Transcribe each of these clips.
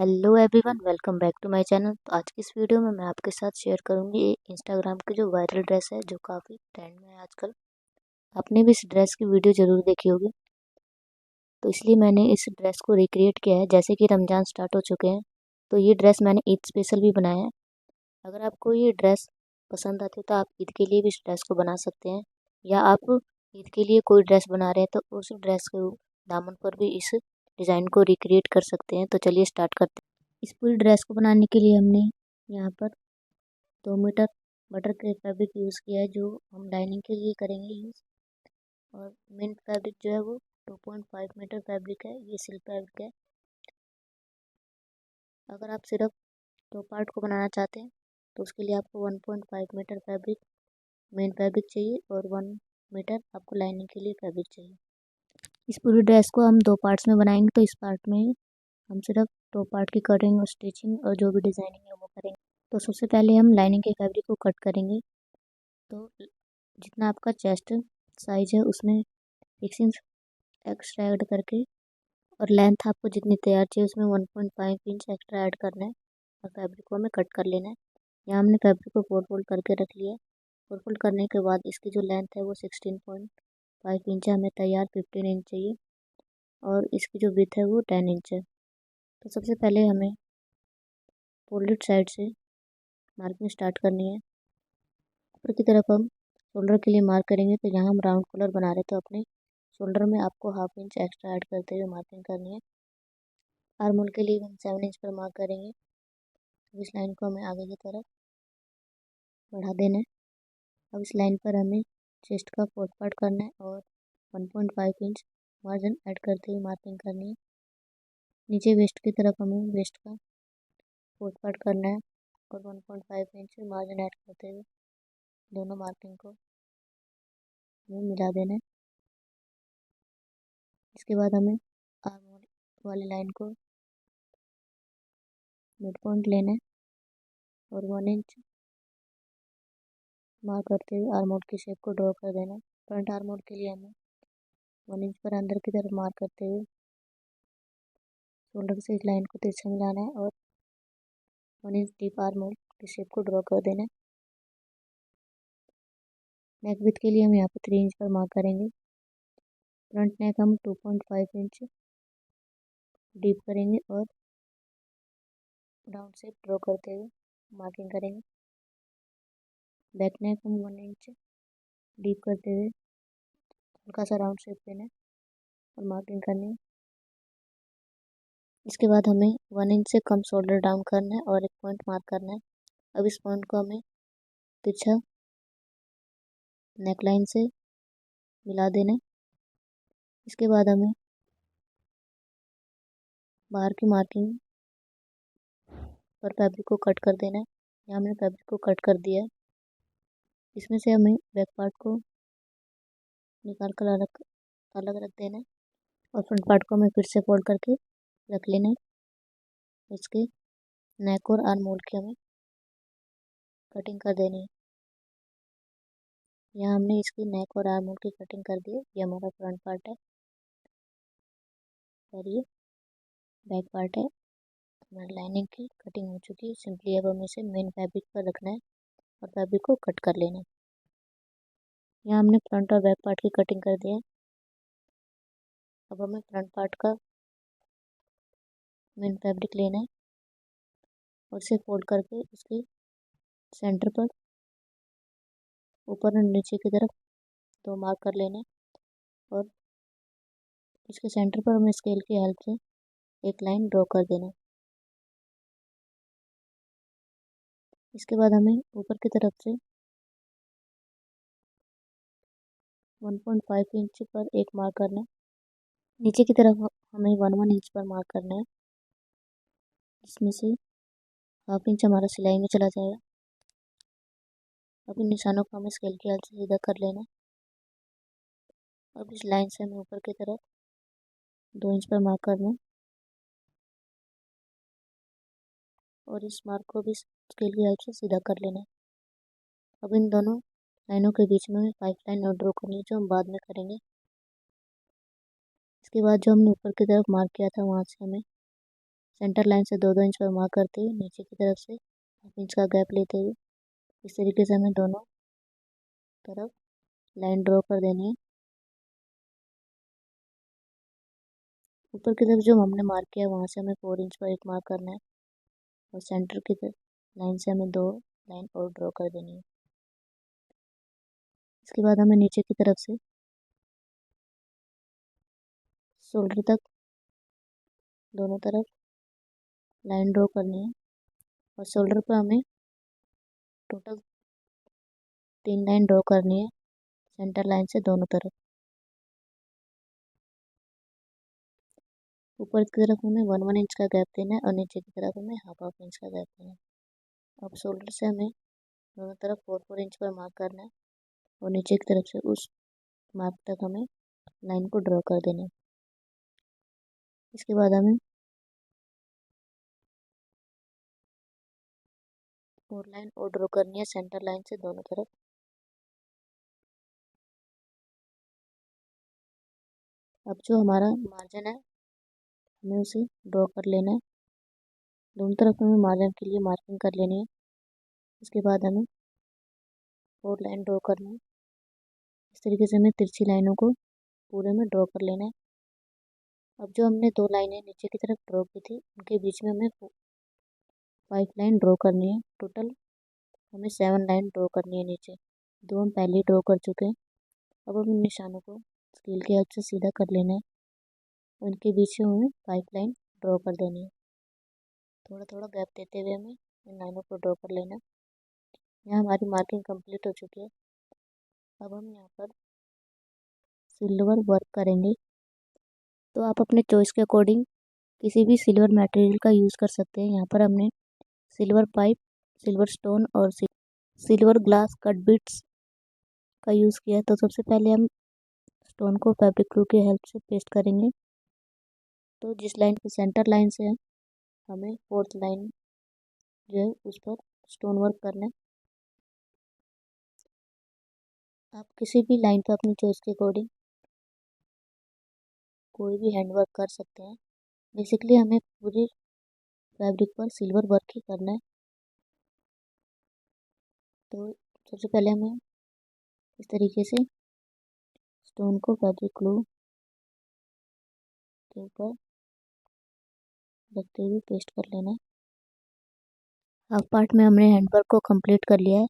Hello everyone, welcome back to my channel. तो आज की इस वीडियो में मैं आपके साथ शेयर करूंगी इंस्टाग्राम की जो वायरल ड्रेस है जो काफ़ी ट्रेंड में है आजकल। आपने भी इस ड्रेस की वीडियो ज़रूर देखी होगी, तो इसलिए मैंने इस ड्रेस को रिक्रिएट किया है। जैसे कि रमज़ान स्टार्ट हो चुके हैं, तो ये ड्रेस मैंने ईद स्पेशल भी बनाया है। अगर आपको ये ड्रेस पसंद आती है तो आप ईद के लिए भी इस ड्रेस को बना सकते हैं, या आप ईद के लिए कोई ड्रेस बना रहे हैं तो उस ड्रेस के दामन पर भी इस डिज़ाइन को रिक्रिएट कर सकते हैं। तो चलिए स्टार्ट करते हैं। इस पूरी ड्रेस को बनाने के लिए हमने यहाँ पर 2 metre butter crepe fabric use किया है, जो हम लाइनिंग के लिए करेंगे यूज़। और मेन फैब्रिक जो है वो 2.5 मीटर फैब्रिक है, ये सिल्क फैब्रिक है। अगर आप सिर्फ 2 पार्ट को बनाना चाहते हैं तो उसके लिए आपको 1.5 मीटर फैब्रिक मेन फैब्रिक चाहिए और 1 मीटर आपको लाइनिंग के लिए फैब्रिक चाहिए। इस पूरी ड्रेस को हम 2 पार्ट्स में बनाएंगे, तो इस पार्ट में हम सिर्फ 2 पार्ट की कटिंग और स्टिचिंग और जो भी डिज़ाइनिंग है वो करेंगे। तो सबसे पहले हम लाइनिंग के फैब्रिक को कट करेंगे। तो जितना आपका चेस्ट साइज है उसमें 1 इंच एक्स्ट्रा ऐड करके, और लेंथ आपको जितनी तैयार चाहिए उसमें 1.5 इंच एक्स्ट्रा ऐड करना है और फैब्रिक को हमें कट कर लेना है। यहाँ हमने फैब्रिक को फोल्ड करके रख लिया है। फोल्ड करने के बाद इसकी जो लेंथ है वो 16.5 इंच है, हमें तैयार 15 इंच चाहिए, और इसकी जो विड्थ है वो 10 इंच है। तो सबसे पहले हमें फोल्डेड साइड से मार्किंग स्टार्ट करनी है। ऊपर की तरफ हम शोल्डर के लिए मार्क करेंगे, तो यहाँ हम राउंड कॉलर बना रहे हैं तो अपने शोल्डर में आपको 1/2 इंच एक्स्ट्रा ऐड करते हुए मार्किंग करनी है। आर्म होल के लिए हम 7 इंच पर मार्क करेंगे। अब इस लाइन को हमें आगे की तरफ बढ़ा देना है। अब इस लाइन पर हमें चेस्ट का 4th पार्ट करना है और 1.5 इंच मार्जिन ऐड करते हुए मार्किंग करनी है। नीचे वेस्ट की तरफ हमें वेस्ट का 4th पार्ट करना है और 1.5 इंच मार्जिन ऐड करते हुए दोनों मार्किंग को हमें मिला देना है। इसके बाद हमें आर्म होल वाली लाइन को मिड पॉइंट लेना है और 1 इंच मार्क करते हुए आर्म होल की शेप को ड्रॉ कर देना है। फ्रंट आर्म होल के लिए हमें 1 इंच पर अंदर की तरफ मार्क करते हुए शोल्डर से इस लाइन को तिरछा मिलाना है और 1 इंच डीप आर्म होल की शेप को ड्रॉ कर देना है। नेक विड्थ के लिए हम यहाँ पर 3 इंच पर मार्क करेंगे। फ्रंट नेक हम 2.5 इंच डीप करेंगे और राउंड शेप ड्रॉ करते हुए मार्किंग करेंगे। बैक नेक हम 1 इंच डीप करते हुए हल्का सा राउंड शेप देना है और मार्किंग करनी है। इसके बाद हमें 1 इंच से कम शोल्डर डाउन करना है और एक पॉइंट मार्क करना है। अब इस पॉइंट को हमें तिरछा नेक लाइन से मिला देना है। इसके बाद हमें बाहर की मार्किंग पर फैब्रिक को कट कर देना है। यहाँ हमने फैब्रिक को कट कर दिया है। इसमें से हमें बैक पार्ट को निकाल कर अलग अलग रख देना है और फ्रंट पार्ट को हमें फिर से फोल्ड करके रख लेना है। इसके नेक और आर्म होल की हमें कटिंग कर देनी है। यहाँ हमने इसकी नेक और आर्म होल की कटिंग कर दी है। ये हमारा फ्रंट पार्ट है और ये बैक पार्ट है। हमारी लाइनिंग की कटिंग हो चुकी है। सिंपली अब हमें इसे मेन फैब्रिक पर रखना है और फैब्रिक को कट कर लेना है। यहाँ हमने फ्रंट और बैक पार्ट की कटिंग कर दी है। अब हमें फ्रंट पार्ट का मेन फैब्रिक लेना है और इसे फोल्ड करके उसके सेंटर पर ऊपर और नीचे की तरफ 2 मार्क कर लेना है और इसके सेंटर पर हमें स्केल की हेल्प से एक लाइन ड्रॉ कर देना है। इसके बाद हमें ऊपर की तरफ से 1.5 इंच पर एक मार्क करना है। नीचे की तरफ हमें 1 इंच पर मार्क करना है, जिसमें से 1/2 इंच हमारा सिलाई में चला जाएगा। अब इन निशानों को हमें स्केल की हेल्प से सीधा कर लेना है। अब इस लाइन से हमें ऊपर की तरफ 2 इंच पर मार्क करना है और इस मार्क को भी स्केल की हेल्प से सीधा कर लेना है। अब इन दोनों लाइनों के बीच में हमें 5 लाइन और ड्रॉ करनी है, जो हम बाद में करेंगे। इसके बाद जो हमने ऊपर की तरफ मार्क किया था वहाँ से हमें सेंटर लाइन से 2-2 इंच पर मार्क करते हुए नीचे की तरफ से 1 इंच का गैप लेते हुए इस तरीके से हमें दोनों तरफ लाइन ड्रॉ कर देनी है। ऊपर की तरफ जो हमने मार्क किया है वहाँ से हमें 4 इंच पर एक मार्क करना है और सेंटर की तरफ लाइन से हमें 2 लाइन और ड्रॉ कर देनी है। इसके बाद हमें नीचे की तरफ से शोल्डर तक दोनों तरफ लाइन ड्रॉ करनी है और शोल्डर पर हमें टोटल 3 लाइन ड्रॉ करनी है सेंटर लाइन से दोनों तरफ। ऊपर की तरफ हमें 1-1 इंच का गैप देना है और नीचे की तरफ हमें 1/2 इंच का गैप देना है। अब शोल्डर से हमें दोनों तरफ 4-4 इंच पर मार्क करना है और नीचे की तरफ से उस मार्क तक हमें लाइन को ड्रॉ कर देना है। इसके बाद हमें 4 लाइन और ड्रॉ करनी है सेंटर लाइन से दोनों तरफ। अब जो हमारा मार्जिन है हमें उसे ड्रॉ कर लेना है। दोनों तरफ हमें मार्जिन के लिए मार्किंग कर लेनी है। इसके बाद हमें 4 लाइन ड्रॉ करना है। इस तरीके से हमें तिरछी लाइनों को पूरे में ड्रॉ कर लेना है। अब जो हमने 2 लाइनें नीचे की तरफ ड्रॉ की थी उनके बीच में हमें 5 लाइन ड्रॉ करनी है। टोटल हमें 7 लाइन ड्रॉ करनी है नीचे। 2 हम पहले ही ड्रॉ कर चुके हैं। अब हम इन निशानों को स्केल के हेल्प से सीधा कर लेना है। उनके बीच में हमें 5 लाइन ड्रॉ कर देनी है। थोड़ा थोड़ा गैप देते हुए हमें इन लाइनों को ड्रॉ कर लेना है। यहाँ हमारी मार्किंग कंप्लीट हो चुकी है। अब हम यहाँ पर सिल्वर वर्क करेंगे। तो आप अपने चॉइस के अकॉर्डिंग किसी भी सिल्वर मटेरियल का यूज़ कर सकते हैं। यहाँ पर हमने सिल्वर पाइप, सिल्वर स्टोन और सिल्वर ग्लास कट बिट्स का यूज़ किया है। तो सबसे पहले हम स्टोन को फैब्रिक ग्लू की हेल्प से पेस्ट करेंगे। तो जिस लाइन की सेंटर लाइन से है हमें 4th लाइन जो है उस पर स्टोन वर्क करना है। आप किसी भी लाइन पर अपनी चॉइस के अकॉर्डिंग कोई भी हैंड वर्क कर सकते हैं। बेसिकली हमें पूरी फैब्रिक पर सिल्वर वर्क ही करना है। तो सबसे पहले हमें इस तरीके से स्टोन को फैब्रिक ग्लू के ऊपर रखते हुए पेस्ट कर लेना है। हाफ पार्ट में हमने हैंड वर्क को कंप्लीट कर लिया है।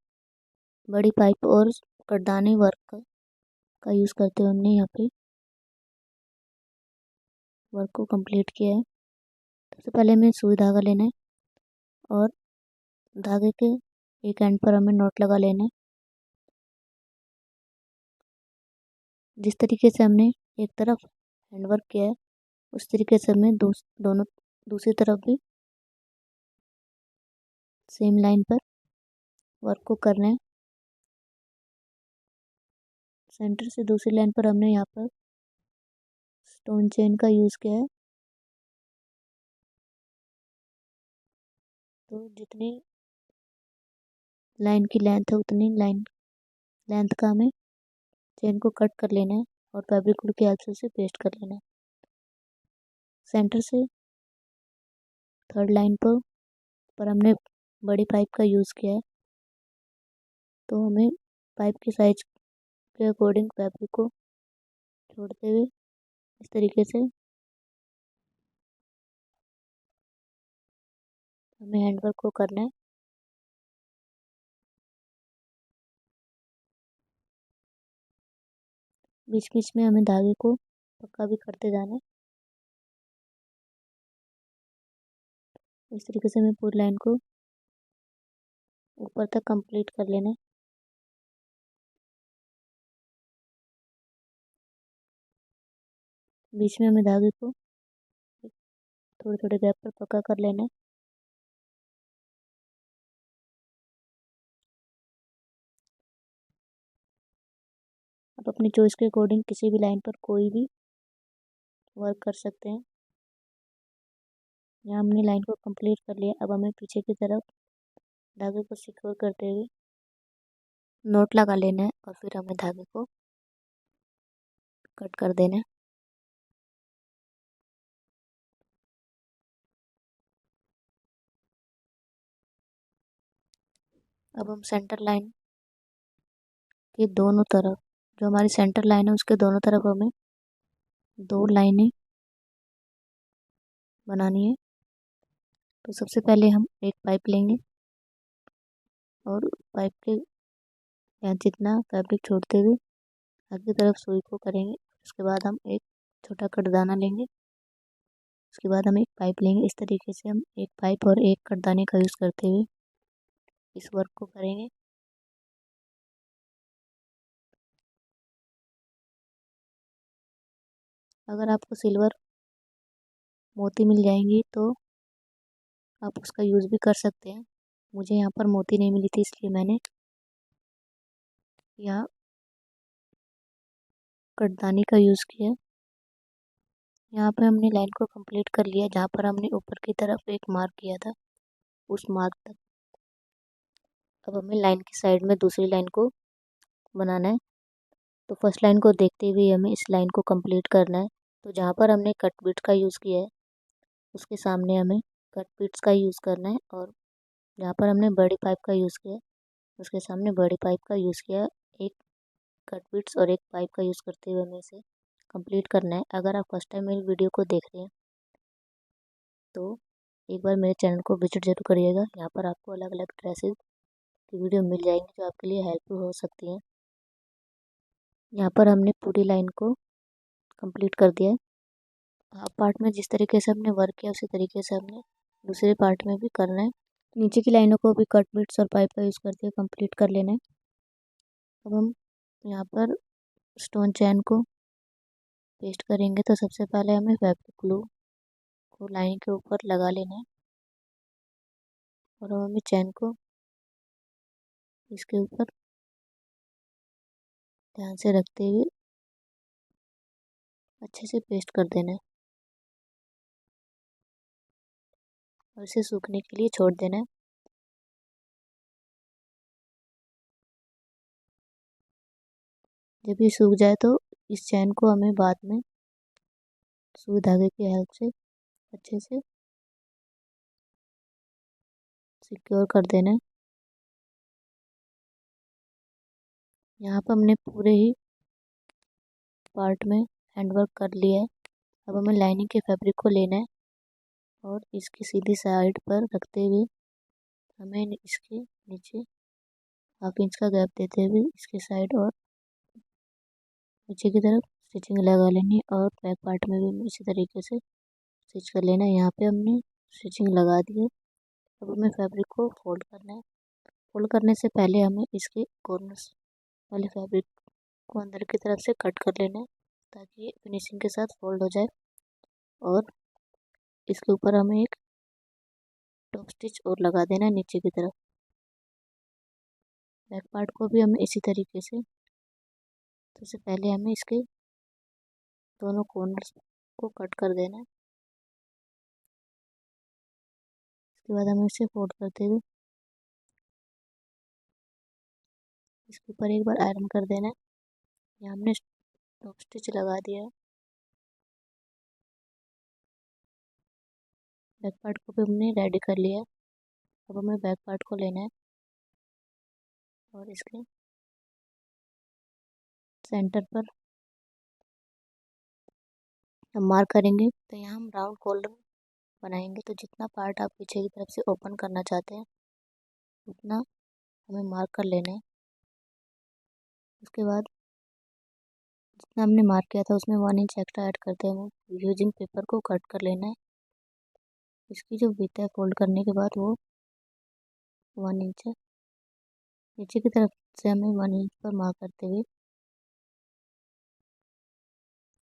बड़ी पाइप और कटदानी वर्क का यूज़ करते हुए हमने यहाँ पे वर्क को कंप्लीट किया है। सबसे पहले हमें सुई धागा लेना है और धागे के एक एंड पर हमें नॉट लगा लेना है। जिस तरीके से हमने एक तरफ हैंड वर्क किया है उस तरीके से हमें दोनों दूसरी तरफ भी सेम लाइन पर वर्क को करना है। सेंटर से दूसरी लाइन पर हमने यहाँ पर स्टोन चेन का यूज़ किया है। तो जितनी लाइन की लेंथ है उतनी लेंथ का हमें चेन को कट कर लेना है और फैब्रिक ग्लू की हेल्प से उसे पेस्ट कर लेना है। सेंटर से 3rd लाइन पर हमने बड़ी पाइप का यूज़ किया है। तो हमें पाइप की साइज के अकॉर्डिंग फैब्रिक को छोड़ते हुए इस तरीके से हमें हैंडवर्क को करना है। बीच बीच में हमें धागे को पक्का भी करते जाना है। इस तरीके से हमें पूरी लाइन को ऊपर तक कंप्लीट कर लेना है। बीच में हमें धागे को थोड़े थोड़े गैप पर पक्का कर लेना है। आप अपनी चॉइस के अकॉर्डिंग किसी भी लाइन पर कोई भी वर्क कर सकते हैं। यहाँ हमने लाइन को कंप्लीट कर लिया। अब हमें पीछे की तरफ धागे को सिक्योर करते हुए नोट लगा लेना है और फिर हमें धागे को कट कर देना है। अब हम सेंटर लाइन के दोनों तरफ, जो हमारी सेंटर लाइन है उसके दोनों तरफ हमें 2 लाइनें बनानी है। तो सबसे पहले हम एक पाइप लेंगे और पाइप के यहाँ जितना फैब्रिक छोड़ते हुए आगे की तरफ सुई को करेंगे। उसके बाद हम एक छोटा कटदाना लेंगे। उसके बाद हम एक पाइप लेंगे। इस तरीके से हम एक पाइप और एक कटदाने का यूज़ करते हुए इस वर्क को करेंगे। अगर आपको सिल्वर मोती मिल जाएंगी तो आप उसका यूज़ भी कर सकते हैं। मुझे यहाँ पर मोती नहीं मिली थी, इसलिए मैंने यहाँ कटदानी का यूज़ किया। यहाँ पे हमने लाइन को कंप्लीट कर लिया। जहाँ पर हमने ऊपर की तरफ एक मार्क किया था उस मार्क तक अब हमें लाइन की साइड में दूसरी लाइन को बनाना है। तो फर्स्ट लाइन को देखते हुए हमें इस लाइन को कंप्लीट करना है। तो जहाँ पर हमने कट बिट्स का यूज़ किया है उसके सामने हमें कट बिट्स का यूज़ करना है, और जहाँ पर हमने बड़ी पाइप का यूज़ किया है उसके सामने बड़ी पाइप का यूज़ किया है। एक कट बिट्स और एक पाइप का यूज़ करते हुए हमें इसे कंप्लीट करना है। अगर आप फर्स्ट टाइम मेरी वीडियो को देख रहे हैं तो एक बार मेरे चैनल को विजिट जरूर करिएगा। यहाँ पर आपको अलग अलग ड्रेसेस की वीडियो मिल जाएंगी जो आपके लिए हेल्पफुल हो सकती हैं। यहाँ पर हमने पूरी लाइन को कंप्लीट कर दिया है। हाफ पार्ट में जिस तरीके से हमने वर्क किया उसी तरीके से हमने दूसरे पार्ट में भी करना है। नीचे की लाइनों को भी कट बिट्स और पाइप का यूज़ करके कंप्लीट कर लेना है। अब हम यहाँ पर स्टोन चैन को पेस्ट करेंगे। तो सबसे पहले हमें फैब्रिक ग्लू को लाइन के ऊपर लगा लेना है और हमें चैन को इसके ऊपर ध्यान से रखते हुए अच्छे से पेस्ट कर देना है और इसे सूखने के लिए छोड़ देना है। जब ये सूख जाए तो इस चैन को हमें बाद में सुई धागे की हेल्प से अच्छे से सिक्योर कर देना है। यहाँ पर हमने पूरे ही पार्ट में हैंडवर्क कर लिया है। अब हमें लाइनिंग के फैब्रिक को लेना है और इसकी सीधी साइड पर रखते हुए हमें इसके नीचे हाफ इंच का गैप देते हुए इसके साइड और नीचे की तरफ स्टिचिंग लगा लेनी है, और बैक पार्ट में भी इसी तरीके से स्टिच कर लेना है। यहाँ पे हमने स्टिचिंग लगा दी है। अब हमें फैब्रिक को फोल्ड करना है। फोल्ड करने से पहले हमें इसके कॉर्नर्स वाले फैब्रिक को अंदर की तरफ से कट कर लेना है ताकि ये फिनिशिंग के साथ फोल्ड हो जाए। और इसके ऊपर हमें एक टॉप स्टिच और लगा देना है नीचे की तरफ। बैक पार्ट को भी हमें इसी तरीके से, सबसे पहले हमें इसके दोनों कॉर्नर्स को कट कर देना है। इसके बाद हमें इसे फोल्ड करते हुए इसके ऊपर एक बार आयरन कर देना है। यहाँ हमने टॉप स्टिच लगा दिया है। बैक पार्ट को भी हमने रेडी कर लिया है। अब हमें बैक पार्ट को लेना है और इसके सेंटर पर हम मार्क करेंगे। तो यहाँ हम राउंड कॉलर बनाएंगे। तो जितना पार्ट आप पीछे की तरफ से ओपन करना चाहते हैं उतना हमें मार्क कर लेना है। उसके बाद जितना हमने मार्क किया था उसमें 1 इंच एक्स्ट्रा ऐड करते हैं। यूजिंग पेपर को कट कर लेना है। इसकी जो विड्थ है फोल्ड करने के बाद वो 1 इंच है। नीचे की तरफ से हमें 1 इंच पर मार्क करते हुए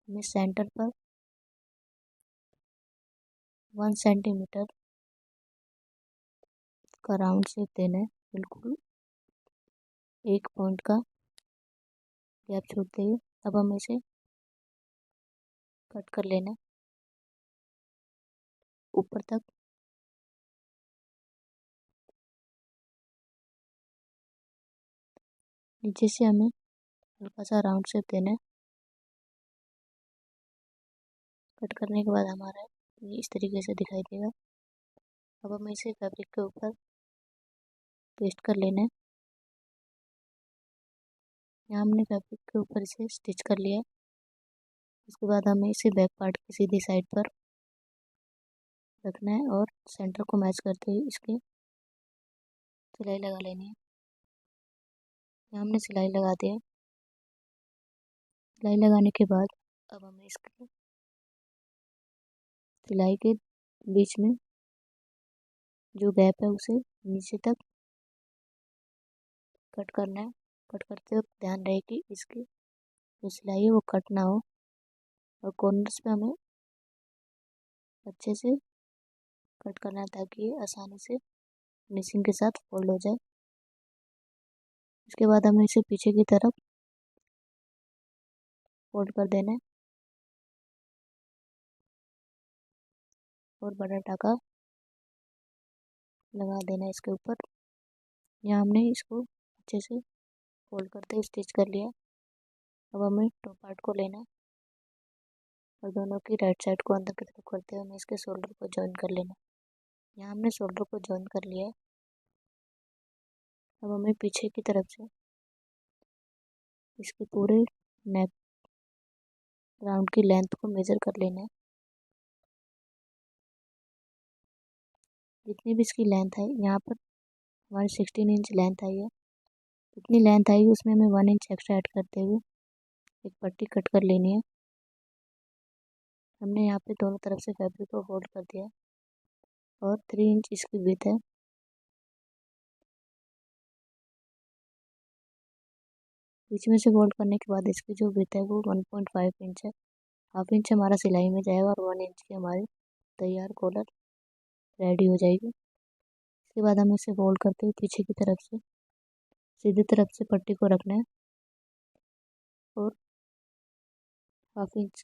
हमें सेंटर पर 1 सेंटीमीटर का राउंड शेप देना है। बिल्कुल 1 पॉइंट का गैप छोड़ते हुए अब हमें इसे कट कर लेना है ऊपर तक। नीचे से हमें हल्का सा राउंड शेप देना है। कट करने के बाद हमारा ये इस तरीके से दिखाई देगा। अब हमें इसे फैब्रिक के ऊपर पेस्ट कर लेना है। यहाँ हमने फैब्रिक के ऊपर इसे स्टिच कर लिया है। उसके बाद हमें इसे बैक पार्ट की सीधी साइड पर रखना है और सेंटर को मैच करते हुए इसकी सिलाई लगा लेनी है। यहाँ हमने सिलाई लगा दी है। सिलाई लगाने के बाद अब हमें इसके सिलाई के बीच में जो गैप है उसे नीचे तक कट करना है। कट करते वक्त ध्यान रहे कि इसकी जो सिलाई है वो कट ना हो और कॉर्नर्स पे हमें अच्छे से कट करना है ताकि ये आसानी से फिनिशिंग के साथ फोल्ड हो जाए। इसके बाद हमें इसे पीछे की तरफ फोल्ड कर देना है और बड़ा टाका लगा देना है इसके ऊपर। यहाँ हमने इसको अच्छे से फोल्ड करते हुए स्टिच कर लिया। अब हमें टॉप पार्ट को लेना है और दोनों की राइट साइड को अंदर की तरफ करते हुए हमें इसके शोल्डर को जॉइन कर लेना है। यहाँ हमने शोल्डर को जॉइन कर लिया है। अब हमें पीछे की तरफ से इसके पूरे नेक राउंड की लेंथ को मेज़र कर लेना है। जितनी भी इसकी लेंथ है, यहाँ पर हमारी 16 इंच लेंथ आई है। जितनी लेंथ आई उसमें हमें 1 इंच एक्स्ट्रा ऐड करते हुए एक पट्टी कट कर लेनी है। हमने यहाँ पे दोनों तरफ से फैब्रिक को फोल्ड कर दिया और 3 इंच इसकी विड्थ है। बीच में से फोल्ड करने के बाद इसकी जो विड्थ है वो 1.5 इंच है। हाफ इंच हमारा सिलाई में जाएगा और 1 इंच की हमारी तैयार कॉलर रेडी हो जाएगी। इसके बाद हमें इसे फोल्ड करते हुए पीछे की तरफ से सीधी तरफ से पट्टी को रखना है और हाफ इंच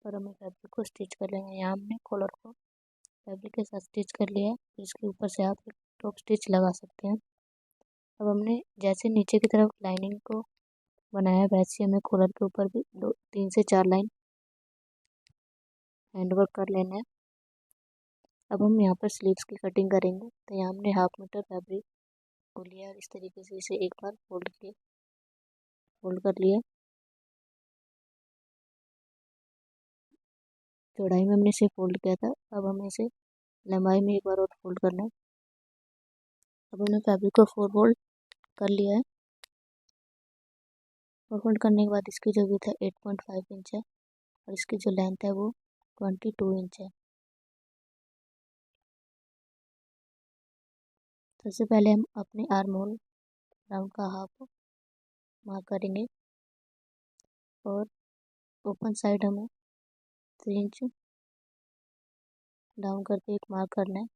पर हमें फैब्रिक को स्टिच कर लेंगे। यहाँ हमने कॉलर को फैब्रिक के साथ स्टिच कर लिया है। इसके ऊपर से आप एक टॉप स्टिच लगा सकते हैं। अब हमने जैसे नीचे की तरफ लाइनिंग को बनाया वैसे हमें कॉलर के ऊपर भी 3 से 4 लाइन हैंडवर्क कर लेना है। अब हम यहाँ पर स्लीव्स की कटिंग करेंगे। तो यहाँ हमने 1/2 मीटर फैब्रिक को लिया और इस तरीके से इसे एक बार फोल्ड कर लिया। चौड़ाई में हमने इसे फोल्ड किया था। अब हमें इसे लंबाई में एक बार और फोल्ड करना है। अब हमने फैब्रिक को फोल्ड कर लिया है। फोल्ड करने के बाद इसकी जो विड्थ है 8.5 इंच है और इसकी जो लेंथ है वो 22 इंच है। सबसे पहले हम अपने आर्म होल राउंड का हाफ मार्क करेंगे और ओपन साइड हमें 3 इंच डाउन करके एक मार्क करना है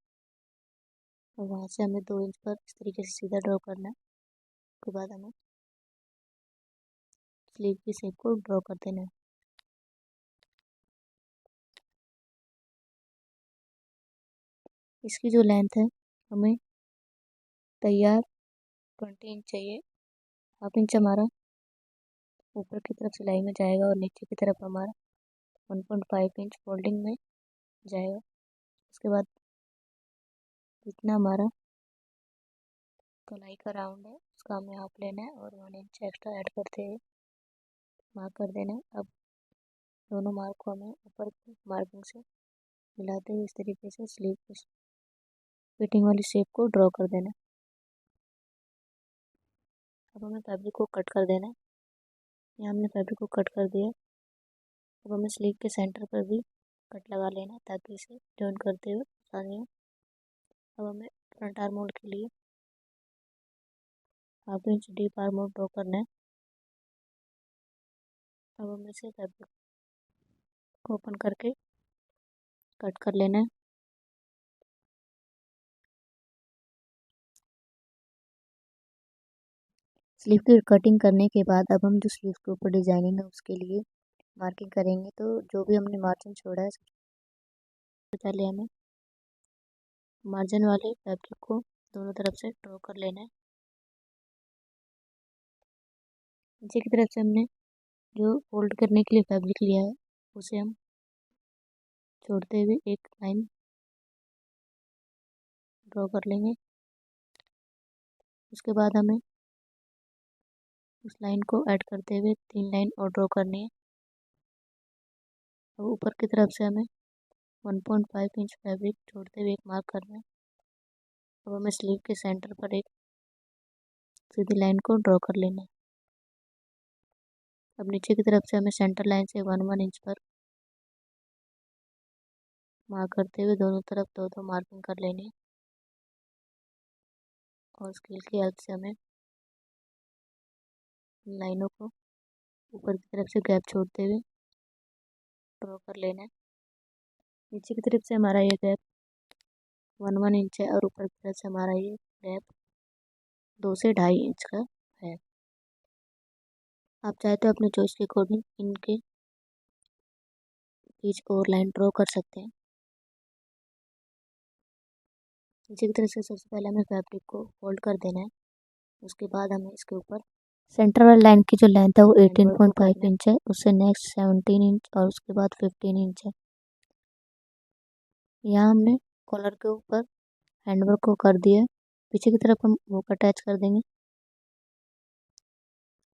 और वहाँ से हमें 2 इंच पर इस तरीके से सीधा ड्रॉ करना है। उसके बाद हमें स्लीव की शेप को ड्रॉ कर देना है। इसकी जो लेंथ है हमें तैयार 20 इंच चाहिए। हाफ इंच हमारा ऊपर की तरफ सिलाई में जाएगा और नीचे की तरफ हमारा 1.5 इंच फोल्डिंग में जाएगा। उसके बाद जितना हमारा कलाई का राउंड है उसका हमें हाफ लेना है और 1 इंच एक्स्ट्रा ऐड करते हुए मार्क कर देना है। अब दोनों मार्क को हमें ऊपर की मार्किंग से मिलाते हुए इस तरीके से स्लीव की फिटिंग वाली शेप को ड्रॉ कर देना है। अब हमें फैब्रिक को कट कर देना है। यहाँ हमने फैब्रिक को कट कर दिया। अब हमें स्लीव के सेंटर पर भी कट लगा लेना है ताकि इसे जॉइन करते हुए आसानी हो। अब हमें फ्रंट आर्म होल के लिए half inch deep arm hole draw करना है। अब हमें इसे फैब्रिक को ओपन करके कट कर लेना है। स्लीव की कटिंग करने के बाद अब हम जो स्लीव के ऊपर डिजाइनिंग है उसके लिए मार्किंग करेंगे। तो जो भी हमने मार्जिन छोड़ा है सबसे पहले हमें मार्जिन वाले फैब्रिक को दोनों तरफ से ड्रॉ कर लेना है। नीचे की तरफ से हमने जो फोल्ड करने के लिए फैब्रिक लिया है उसे हम छोड़ते हुए एक लाइन ड्रॉ कर लेंगे। उसके बाद हमें उस लाइन को ऐड करते हुए 3 लाइन और ड्रॉ करनी है। अब ऊपर की तरफ से हमें 1.5 इंच फैब्रिक छोड़ते हुए एक मार्क करना है। अब हमें स्लीव के सेंटर पर एक सीधी लाइन को ड्रॉ कर लेना है। अब नीचे की तरफ से हमें सेंटर लाइन से 1 इंच पर मार्क करते हुए दोनों तरफ 2-2 मार्किंग कर लेनी है और स्केल की हेल्प से हमें लाइनों को ऊपर की तरफ से गैप छोड़ते हुए ड्रॉ कर लेना है। नीचे की तरफ से हमारा ये गैप 1 इंच है और ऊपर की तरफ से हमारा ये गैप 2 से 2.5 इंच का है। आप चाहे तो अपने चॉइस के अकॉर्डिंग इनके बीच और लाइन ड्रॉ कर सकते हैं। नीचे की तरफ से सबसे पहले हमें फैब्रिक को फोल्ड कर देना है। उसके बाद हमें इसके ऊपर सेंटर वाली लाइन की जो लेंथ है वो 18.5 इंच है, उससे नेक्स्ट 17 इंच और उसके बाद 15 इंच है। यहाँ हमने कॉलर के ऊपर हैंडवर्क को कर दिया है। पीछे की तरफ हम वो अटैच कर देंगे।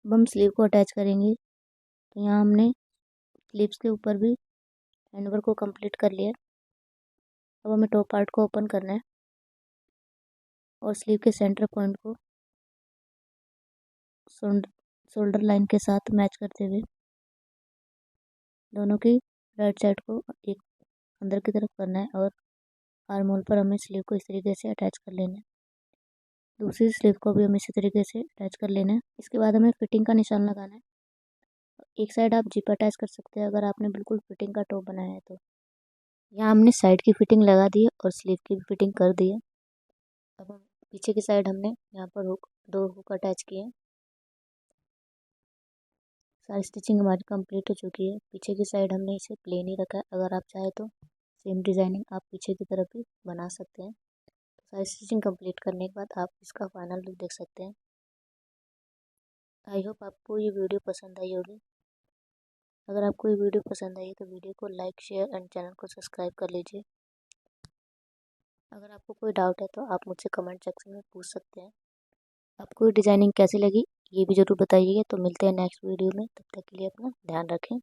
अब हम स्लीव को अटैच करेंगे, तो यहाँ हमने स्लीव्स के ऊपर भी हैंडवर्क को कंप्लीट कर लिया है। अब हमें टॉप पार्ट को ओपन करना है और स्लीव के सेंटर पॉइंट को शोल्डर लाइन के साथ मैच करते हुए दोनों की राइट साइड को एक अंदर की तरफ करना है और आर्म होल पर हमें स्लीव को इस तरीके से अटैच कर लेना है। दूसरी स्लीव को भी हमें इसी तरीके से अटैच कर लेना है। इसके बाद हमें फिटिंग का निशान लगाना है। एक साइड आप जिप अटैच कर सकते हैं अगर आपने बिल्कुल फिटिंग का टॉप बनाया है तो। यहाँ हमने साइड की फिटिंग लगा दी है और स्लीव की भी फिटिंग कर दी है। अब हम पीछे की साइड हमने यहाँ पर दो हुक अटैच किए हैं। सारी स्टिचिंग हमारी कंप्लीट हो चुकी है। पीछे की साइड हमने इसे प्लेन ही रखा है। अगर आप चाहे तो सेम डिज़ाइनिंग आप पीछे की तरफ भी बना सकते हैं। तो सारी स्टिचिंग कंप्लीट करने के बाद आप इसका फाइनल लुक देख सकते हैं। आई होप आपको ये वीडियो पसंद आई होगी। अगर आपको ये वीडियो पसंद आई तो वीडियो को लाइक, शेयर एंड चैनल को सब्सक्राइब कर लीजिए। अगर आपको कोई डाउट है तो आप मुझसे कमेंट सेक्शन में पूछ सकते हैं। आपको ये डिज़ाइनिंग कैसी लगी ये भी ज़रूर बताइएगा। तो मिलते हैं नेक्स्ट वीडियो में, तब तक के लिए अपना ध्यान रखें।